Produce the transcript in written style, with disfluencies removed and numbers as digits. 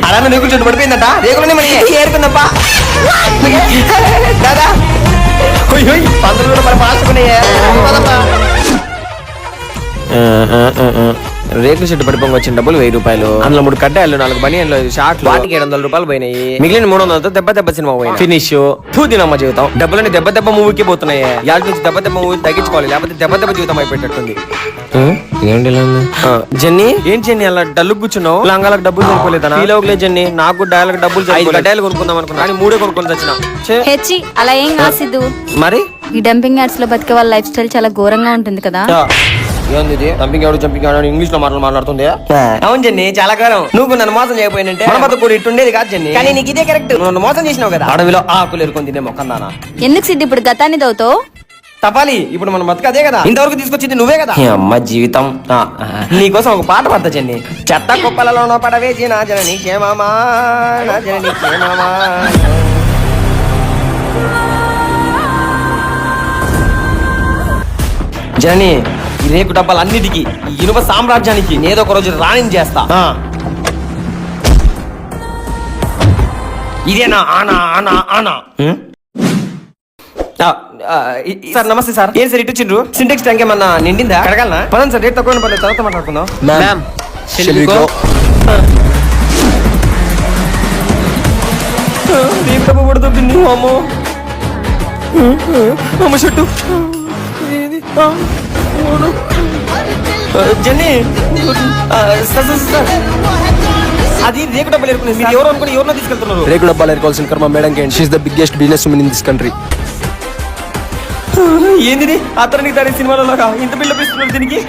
అలా రేకుల చెట్టు పడిపోయిందట. రేకులనే మరి ఏరుకుందప్పా దాదా. పందులు కూడా మరి పాసుకున్నాయే. రేకుల చెట్టు పడిపోయి వచ్చిన డబ్బులు 1000 రూపాయలు. అందులో 3 కడ్డాయిలు, 4 బనియన్లు, షార్ట్లు, వాటికి 700 రూపాయలు పోయినాయి. మిగిలిన 300తో దెబ్బ సినిమా పోయింది. ఫినిష్ తూదినమ్మ జీవితం. డబ్బులని దెబ్బ మూవీకి పోతున్నాయి. యాడ్ నుంచి దెబ్బ మూవీ తగ్గించుకోవాలి, లేకపోతే దెబ్బ జీవితం అయిపోయేటట్టుంది. జెన్నీ ఏం జెన్నీ అలా డల్లు కూర్చున్నావు? లంగాలకు డబ్బులు సరిపోలేదనా? ఫీల్ అవ్వలేదు జెన్నీ. నాకు డాయలకు డబ్బులు 5 గడ్డాయిలు కొనుక్కుందాం అనుకున్నా, కానీ 3 కొనుక్కొని వచ్చిన. హెచ్చి అలా ఏం కాసిద్దు. మరి ఈ డంపింగ్ యార్డ్స్ లో బతికే వాళ్ళ లైఫ్ స్టైల్ చాలా ఘోరంగా ఉంటుంది కదా. జంపింగ్ ఇంగ్లీష్ లో మాట్లాడుతుంది. అవును జెన్నీ, చాలా కాలం నువ్వు నన్ను మోసం చేయకపోయినంటే మన బతుకు ఇట్టుండేది కాదు జెన్నీ. కానీ నీకు ఇదే కరెక్ట్. నన్ను మోసం చేసినావు కదా. అడవిలో ఆకులు ఎరుకొని తినే మొక్కన్నానా. ఎందుకు సిద్ధి ఇప్పుడు గతాన్ని దవుతావు? తపాలి, ఇప్పుడు మన బతుకు అదే కదా. ఇంతవరకు తీసుకొచ్చింది నువ్వే కదా. అమ్మ జీవితం. నీకోసం ఒక పాట పడతా జెన్నీ. చెత్త కుప్పలలో పడవేసి నా జనని క్షేమమా, నా జనని క్షేమమా. జనని, ఈ రేకు డబ్బాలన్నిటికీ, ఈ ఇనుప సామ్రాజ్యానికి నేదో ఒక రోజు రాణిని చేస్తా. ఇదేనా ఆనా ఆనా ఆనా? సార్ నమస్తే సార్. ఏం సార్ ఇటు వచ్చిండ్రు? సింటెక్స్ ట్యాంక్ ఏమన్నా నిండిందా? కడగలనా? పదండి సార్, రేట్ తక్కువ పర్లేదు, తర్వాత మాట్లాడుకుందాం. డబ్బు పడుతుంది. అమ్మో అమ్మ చెట్టు. జెన్నీ అది రేకు డబ్బాలు ఏరుకునేది. మీరు ఎవరు అనుకుని ఎవరినో తీసుకెళ్తున్నారు? రేకు డబ్బాలు ఏరుకోవాల్సిన కర్మ మేడం కి. She is the biggest business women in this country. ఏంది అతనికి దాని సినిమాలో ఇంత బిల్డప్ ఇస్తున్నారు దీనికి?